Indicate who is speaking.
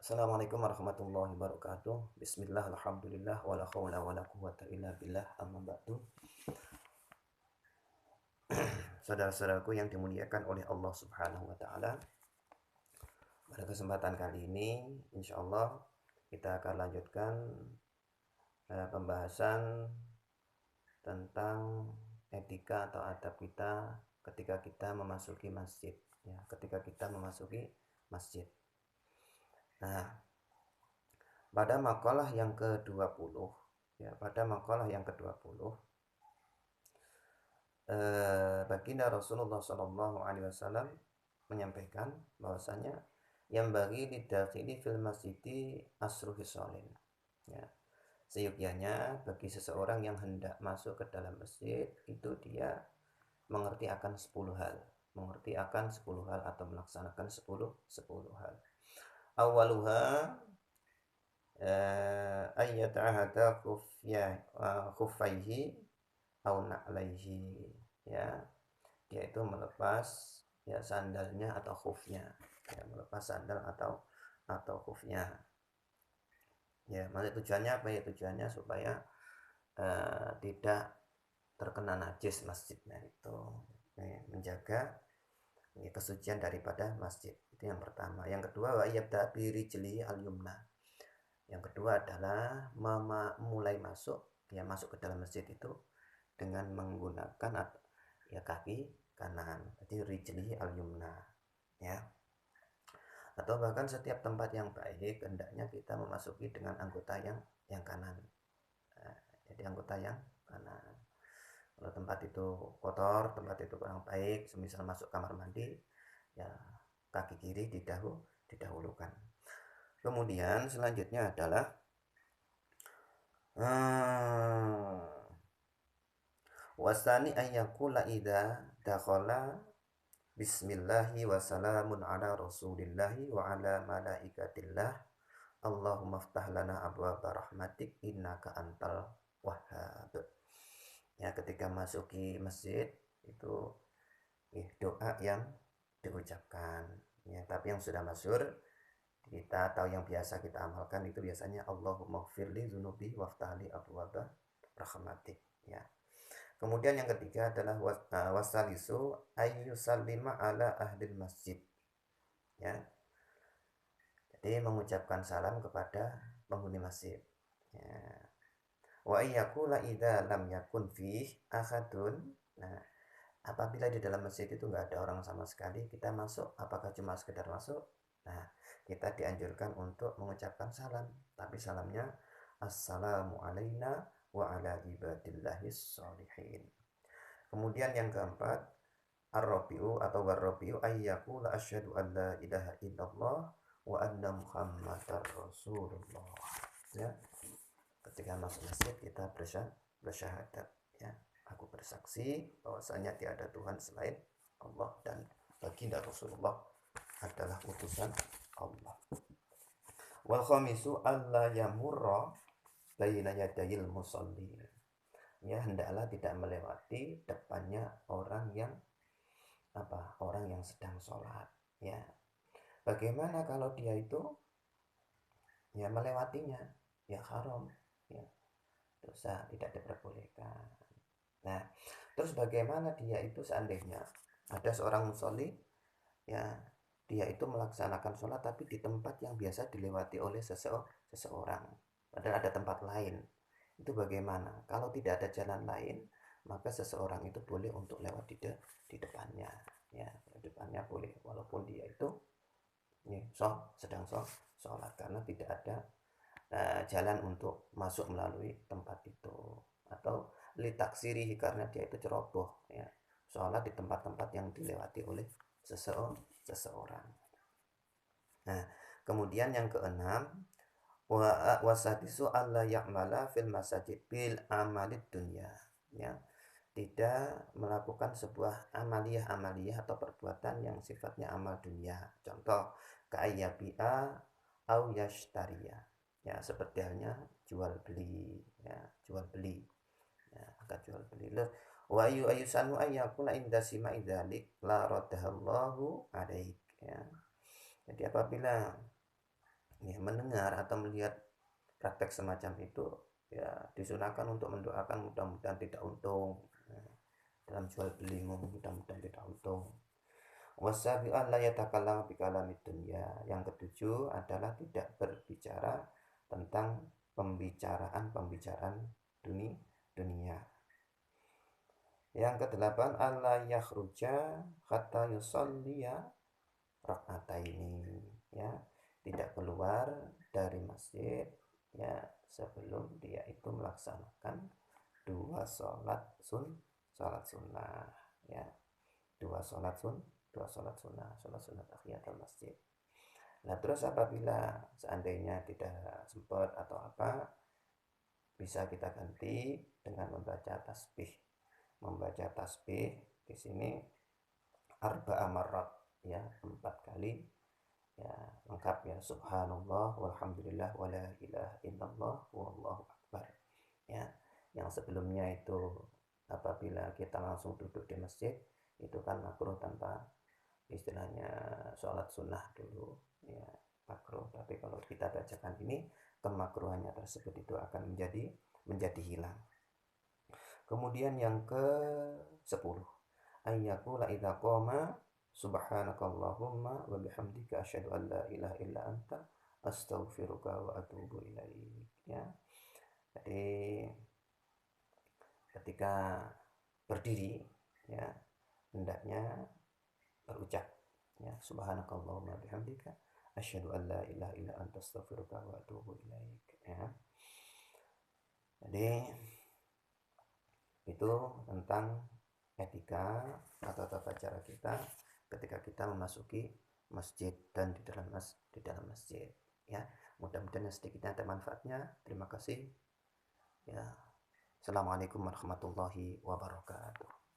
Speaker 1: Assalamualaikum warahmatullahi wabarakatuh. Bismillah, alhamdulillah, wala khawla wala quwwata illa billah, amma ba'du. Saudara-saudaraku yang dimuliakan oleh Allah Subhanahu wa taala. Pada kesempatan kali ini, insya Allah kita akan lanjutkan pembahasan tentang etika atau adab kita ketika kita memasuki masjid, ya, ketika kita memasuki masjid. Nah, pada makalah yang ke-20, ya, pada makalah yang ke-20, baginda Rasulullah Shallallahu Alaihi Wasallam menyampaikan bahwasanya yang bagi lidakhili fil masjidi asru hisolin, ya, seyukyanya bagi seseorang yang hendak masuk ke dalam masjid itu dia mengerti akan 10 hal, atau melaksanakan 10 hal. Awaluha ayyata'ahada khufaihi au na'laihi, ya, yaitu melepas, ya, sandalnya atau khufnya, ya, melepas sandal atau khufnya, ya. Maksud tujuannya apa? Ya, tujuannya supaya tidak terkena najis masjidnya itu, ya, menjaga, ya, kesucian daripada masjid. Itu yang pertama. Yang kedua, wa yabda bi rijli al-yumna. Yang kedua adalah mulai masuk, ya, masuk ke dalam masjid itu dengan menggunakan, ya, kaki kanan. Jadi rijli al-yumna, ya. Atau bahkan setiap tempat yang baik hendaknya kita memasuki dengan anggota yang kanan. Jadi anggota yang kanan. Kalau tempat itu kotor, tempat itu kurang baik, semisal masuk kamar mandi, ya, kaki kiri didahulukan. Kemudian selanjutnya adalah wasani ayyakula idza dakhala bismillahi wa salamun ala rasulillahi wa ala malaikatillah Allahumma ftah lana abwaba rahmatik innaka antal wahhab. Ya, ketika masuki masjid itu, doa yang diucapkan, ya, tapi yang sudah masyhur kita atau yang biasa kita amalkan itu biasanya Allahumma gfirli dzunubi waftahli abwaba rahmatik, ya. Kemudian yang ketiga adalah wasalisu ayyusallima ala ahlil masjid, ya. Jadi mengucapkan salam kepada penghuni masjid, ya. Wa iyyakula idza lam yakun fih ahadun. Nah, apabila di dalam masjid itu nggak ada orang sama sekali, kita masuk, apakah cuma sekedar masuk? Nah, kita dianjurkan untuk mengucapkan salam, tapi salamnya assalamu alaina wa ala ibadillahis sholihin. Kemudian yang keempat, ar-rabi'u atau war-rabi'u ayyaqula asyhadu an la ilaha illallah wa anna muhammadar rasulullah, ya. Ketika masuk masjid kita bersyahadat, ya, aku bersaksi bahwasanya tiada Tuhan selain Allah dan baginda Rasulullah adalah utusan Allah. Wal khamisu alla yamurra baina yadayil musalli, ya, hendaklah tidak melewati depannya orang yang sedang sholat, ya. Bagaimana kalau dia itu, ya, melewatinya? Ya haram, ya, dosa, tidak diperbolehkan. Nah, terus bagaimana dia itu seandainya ada seorang musolli, ya, dia itu melaksanakan sholat tapi di tempat yang biasa dilewati oleh seseorang, padahal ada tempat lain, itu bagaimana? Kalau tidak ada jalan lain, maka seseorang itu boleh untuk lewat di depannya, ya, di depannya boleh, walaupun dia itu, ya, sedang sholat, karena tidak ada jalan untuk masuk melalui tempat itu, atau litaksirihi, karena dia itu ceroboh, ya, sholat di tempat-tempat yang dilewati oleh seseorang. Nah, kemudian yang keenam, wasadisu alla ya'mala fil masajid bil amalid dunya, ya, tidak melakukan sebuah amaliyah atau perbuatan yang sifatnya amal dunia. Contoh, ka'ayyabi'a au yashtariya, ya, seperti halnya jual beli, ya, jual beli, ya, maka jual beli. Wa ayusanu ayyakuna inda sima'i dzalik la radahallahu alaik, ya. Jadi apabila ya, mendengar atau melihat praktek semacam itu, ya disunahkan untuk mendoakan mudah-mudahan tidak untung. Nah, dalam jual belimu mudah-mudahan tidak untung. Wasabi'an la yatakallam bi kalamid dunya. Yang ketujuh adalah tidak berbicara tentang pembicaraan dunia. Yang kedelapan, alla yakhruja hatta yusalliya rak'ataini, ya, tidak keluar dari masjid, ya, sebelum dia itu melaksanakan dua sholat sunnah, ya, dua sholat sunnah, sholat sunnah tahiyatul masjid. Nah, terus apabila seandainya tidak sempat atau apa, bisa kita ganti dengan membaca tasbih. Membaca tasbih di sini arba'a marrat, ya, 4 kali, ya, lengkap, ya, subhanallah walhamdulillah wala ilaha illallah wallahu akbar, ya. Yang sebelumnya itu apabila kita langsung duduk di masjid itu kan makruh tanpa istilahnya sholat sunnah dulu, ya, makruh. Tapi kalau kita bacakan ini, kemakruhannya tersebut itu akan menjadi hilang. Kemudian yang ke-10, ayyakula idza qama subhanakallahumma wa bihamdika asyhadu an la ilaha illa anta astaghfiruka wa atubu ilaik, ya. Jadi ketika berdiri, ya, hendaknya berucap, ya, subhanakallahumma bihamdika asyhadu an la ilaha illa anta astaghfiruka wa atubu ilaik, ya. Jadi itu tentang etika atau tata cara kita ketika kita memasuki masjid dan di dalam masjid, ya. Mudah-mudahan sedikitnya ada manfaatnya. Terima kasih, ya. Assalamualaikum warahmatullahi wabarakatuh.